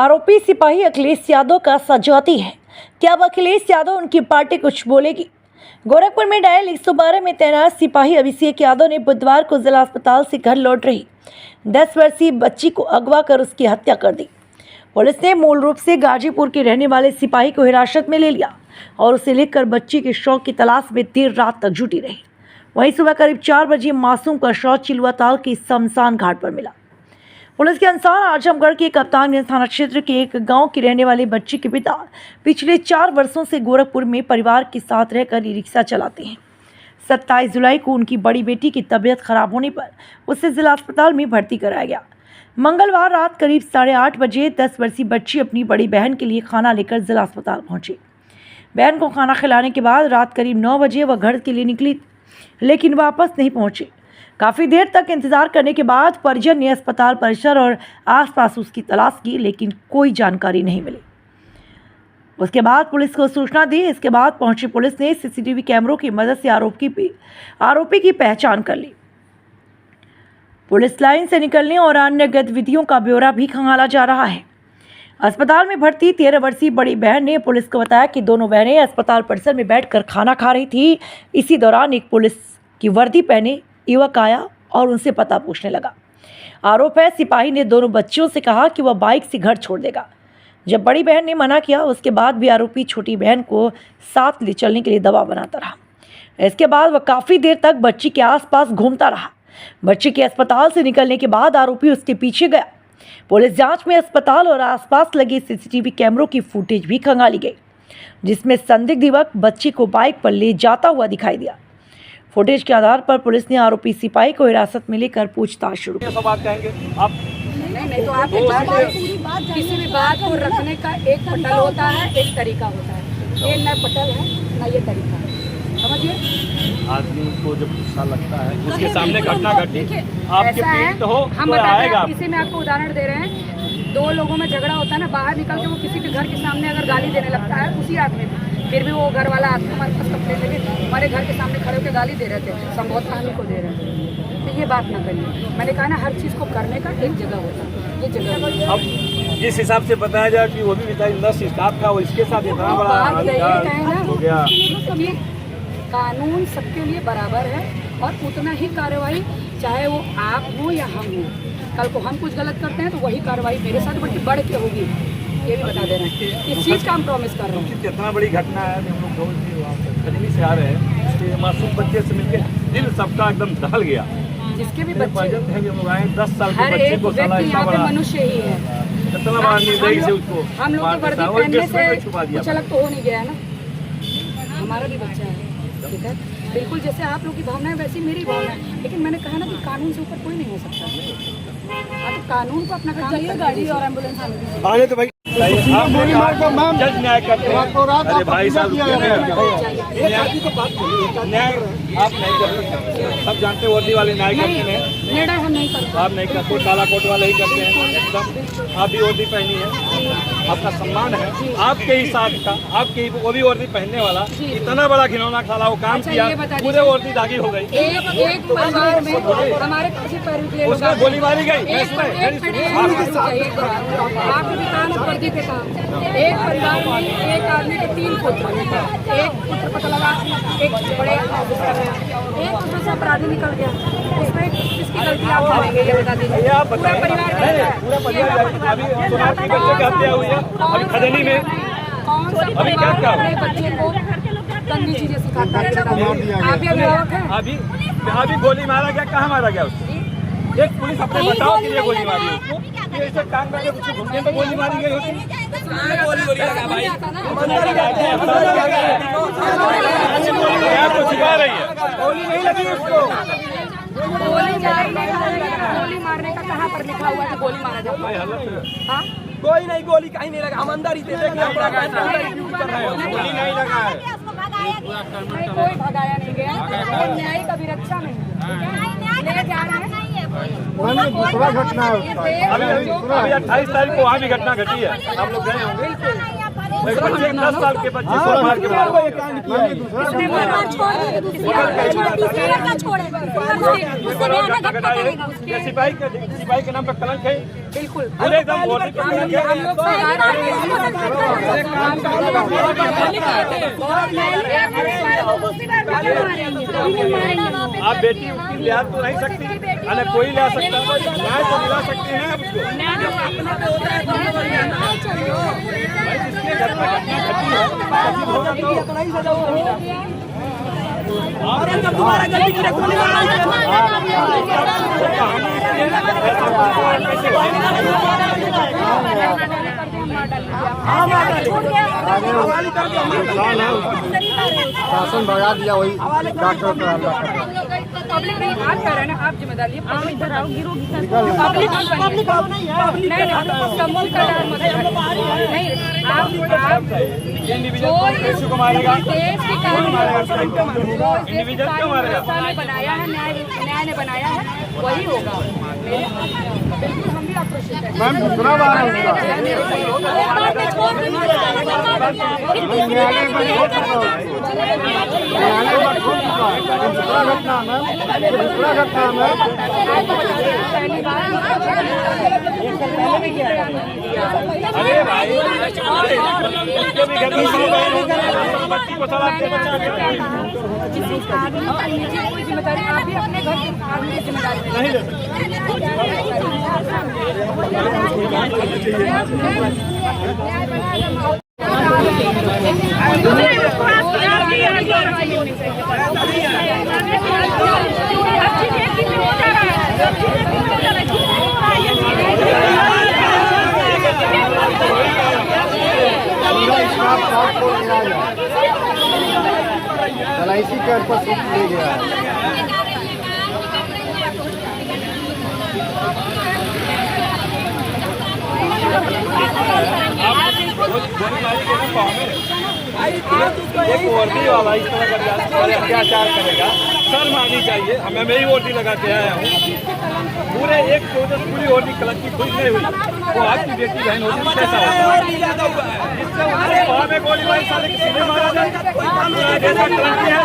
आरोपी सिपाही अखिलेश यादव का सजाती है। क्या अब अखिलेश यादव उनकी पार्टी कुछ बोलेगी? गोरखपुर में डायल 112 में तैनात सिपाही अभिषेक यादव ने बुधवार को जिला अस्पताल से घर लौट रही 10 वर्षीय बच्ची को अगवा कर उसकी हत्या कर दी। पुलिस ने मूल रूप से गाजीपुर के रहने वाले सिपाही को हिरासत में ले लिया और उसे लेकर बच्ची के शव की तलाश में देर रात तक जुटी रही। वहीं सुबह करीब 4 बजे मासूम का शव चिलुआ ताल के शमशान घाट पर मिला। पुलिस के अनुसार आजमगढ़ के कप्तानगंज थाना क्षेत्र के एक गांव की रहने वाली बच्ची के पिता पिछले 4 वर्षों से गोरखपुर में परिवार के साथ रहकर ई रिक्शा चलाते हैं। 27 जुलाई को उनकी बड़ी बेटी की तबीयत खराब होने पर उसे जिला अस्पताल में भर्ती कराया गया। मंगलवार रात करीब 8:30 बजे 10 वर्षीय बच्ची अपनी बड़ी बहन के लिए खाना लेकर जिला अस्पताल पहुंची। बहन को खाना खिलाने के बाद रात करीब 9 बजे वह घर के लिए निकली, लेकिन वापस नहीं पहुंची। काफ़ी देर तक इंतजार करने के बाद परिजन ने अस्पताल परिसर और आसपास उसकी तलाश की, लेकिन कोई जानकारी नहीं मिली। उसके बाद पुलिस को सूचना दी। इसके बाद पहुंची पुलिस ने सीसीटीवी कैमरों की मदद से आरोपी की पहचान कर ली। पुलिस लाइन से निकलने और अन्य गतिविधियों का ब्यौरा भी खंगाला जा रहा है। अस्पताल में भर्ती 13 वर्षीय बड़ी बहन ने पुलिस को बताया कि दोनों बहनें अस्पताल परिसर में बैठकर खाना खा रही थी। इसी दौरान एक पुलिस की वर्दी पहने युवक आया और उनसे पता पूछने लगा। आरोप है सिपाही ने दोनों बच्चियों से कहा कि वह बाइक से घर छोड़ देगा। जब बड़ी बहन ने मना किया, उसके बाद भी आरोपी छोटी बहन को साथ ले चलने के लिए दबाव बनाता रहा। इसके बाद वह काफ़ी देर तक बच्ची के आसपास घूमता रहा। बच्ची के अस्पताल से निकलने के बाद आरोपी उसके पीछे गया। पुलिस जांच में अस्पताल और आसपास लगे सीसीटीवी कैमरों की फुटेज भी खंगाली गई, जिसमें संदिग्ध युवक बच्ची को बाइक पर ले जाता हुआ दिखाई दिया। फुटेज के आधार पर पुलिस ने आरोपी सिपाही को हिरासत में लेकर पूछताछ शुरू की। सब बात कहेंगे आप नहीं तो आप किसी भी बात को रखने का एक पटल होता है, एक तरीका होता है। ये न पटल है न ये तरीका है, समझिए। आदमी को जब गुस्सा लगता है उसके सामने घटना घटी, आपके पीड़ित हो हम तो आएगा। इसी में आपको उदाहरण दे रहे हैं। 2 लोगों में झगड़ा होता है ना, बाहर निकल के वो किसी के घर के सामने अगर गाली देने लगता है, उसी आदमी को फिर भी वो घर वाला आदमी हमारे पास कंप्लेंट लेके हमारे घर के सामने खड़े होकर गाली दे रहे थे, संभवतः हमें को दे रहे थे। तो ये बात ना करिए। मैंने कहा ना, हर चीज़ को करने का एक जगह होता है, ये जगह। अब जिस हिसाब से बताया जाए कि वो भी बेचारी 10 स्टाफ था, वो इसके साथ इतना बड़ा हो गया। कानून सबके लिए बराबर है और उतना ही कार्रवाई, चाहे वो आप हो या हम हो। कल को हम कुछ गलत करते हैं तो वही कार्रवाई मेरे साथ बढ़ के होगी, ये भी बता दे रहे हैं। इस चीज़ का हम प्रॉमिस कर रहे हैं। कितना बड़ी घटना है। हम लोग कहीं से आ रहे हैं, मासूम बच्चे से मिलकर दिल सबका एकदम दहल गया। जिसके भी बच्चे है, हम लोग आए 10 साल के हर बच्चे एक को व्यक्ति यहाँ पे मनुष्य ही है। कितना बड़ा निर्दयी से उसको हम लोग की वर्दी पहनने से कुछ अलग तो हो नहीं गया है ना, हमारा भी बच्चा है, ठीक है। बिल्कुल जैसे आप लोग की भावना है वैसी मेरी भावना है, लेकिन मैंने कहा ना कि कानून से ऊपर कोई नहीं हो सकता। हाँ, तो कानून को अपना काम, गाड़ी और एम्बुलेंस आने तो भाई जज न्याय करते हैं। अरे भाई साहब, न्याय आप नहीं कर सकते, सब जानते हैं वर्दी वाले न्याय करते हैं। निर्णय हम नहीं करते, आप नहीं करते, काला कोट वाले ही करते हैं एकदम। आप भी वर्दी पहनी है, आपका सम्मान है, आपके ही साथ का, आपके ही वो भी वर्दी पहनने वाला इतना बड़ा घिनौना खाला वो काम किया, पूरे वर्दी दागी हो गई। एक परिवार में हमारे उसमें गोली मारी गई। एक परिवार में एक आदमी के 3 पुत्र, एक पुत्र पता लगा, एक बड़े ऑफिसर है, एक उसमें से अपराधी निकल गया। इसमें किसकी गलती आप मानेंगे, ये बता दीजिए। पूरा परिवार अभी चुनाव की बच्चे की हत्या हुई है अभी खजनी में। कौन सा परिवार अपने बच्चे को गंदी चीजें सिखाता है? आप भी अभिभावक हैं। अभी गोली मारा गया, कहाँ मारा गया उसको? एक पुलिस अपने बचाव के लिए गोली मारी उसको। ये ऐसे काम करके कुछ घूमने में गोली मारी गई होती। तो सिखा रही है, गोली नहीं लगी उसको। गोली मारने का कहाँ पर लिखा हुआ है? गोली मारा जाता है? कोई नहीं, गोली कहीं नहीं लगा। हम अंदर ही थे, गोली नहीं लगा है। कोई भगाया नहीं गया, न्याय का विरक्षा नहीं ले जा रहे हैं। घटना अभी 28 तारीख को वहाँ भी घटना घटी है, आप लोग गए होंगे। बच्चे 10 साल के बच्चे को मार के मारा सिपाही के नाम पर कलंक है। बिल्कुल पूरे एकदम वर्दी पे कलंक है। आप बेटी उसकी लिहाज तो नहीं सकती, अरे कोई ला सकता, न्याय तो दिला सकती है आप उसको। जिसके घर में घटना घटी है होगा तो दोबारा गलती की शासन भगा दिया वही डॉक्टर पर हमला कर पब्लिक नहीं, आप कह रहे हैं ना, आप जिम्मेदारी है। पब्लिक निकल नहीं, आप किसी को मारेगा, देश की कानून इंडिविजुअल क्यों मारेगा? ने बनाया है, न्याय ने बनाया है, वही होगा। बिल्कुल हम भी आक्रोशित हैं। मैम दूसरा बार है उसका न्यायालय में छोड़ चुका हूँ, न्यायालय में छोड़ चुका हूँ। दूसरा घटना मैम, दूसरा घटना मैम। अरे भाई उसके भी घर में बच्ची को सलाह दे किसी आदमी का निजी कोई जिम्मेदारी, आप भी अपने घर के आदमी की जिम्मेदारी नहीं ले LIC कार्ड पर सूट ले गया है। एक वर्दी वाला इस तरह का अत्याचार करेगा, शर्म आनी चाहिए। हमें मैं ही वर्दी लगा के आया हूँ। पूरे एक चौदह पूरी वर्दी कलर की खुद नहीं हुई, वो आपकी बेटी बहन होती कैसा होता है? जिससे में गोली मारी साले किसी ने मारा जाए जैसा कलंकी है।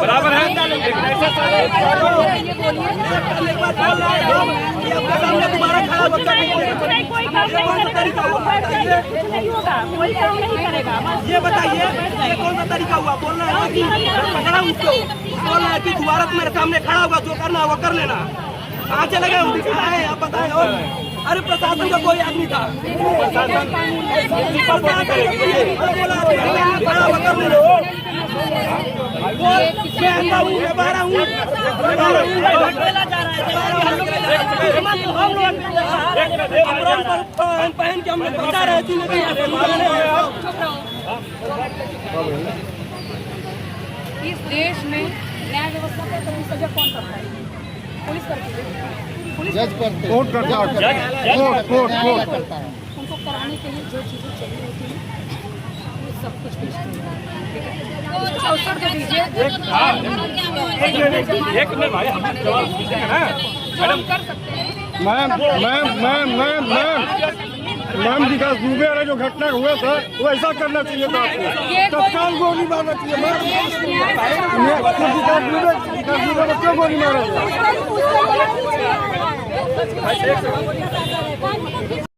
बराबर है ऐसा कोई काम नहीं होगा, कोई काम नहीं करेगा। ये बताइए ये कौन सा तरीका हुआ? बोलना है कि पकड़ा उसको, बोलना है कि दोबारा मेरे सामने खड़ा होगा, जो करना है वो कर लेना। कहाँ चले गए? आप बताएं। और अरे प्रशासन का कोई आदमी था, पहन के हम लोग बता रहे थे। इस देश में न्याय व्यवस्था का तो सजा कौन करता है? पुलिस करती है। जज करते, कोर्ट करता है, कोर्ट करता है। उनको कराने के लिए जो चीज़ें चाहिए होती हैं वो सब कुछ पेश करना है। अवसर दे दीजिए। एक में भाई हम जवाब दीजिए ना मैडम। कर सकते हैं। मैम विकास दुबे वाला जो घटना हुआ था वो ऐसा करना चाहिए था आपको, तत्काल गोली मारना चाहिए। विकास दुबे को क्यों गोली मारा?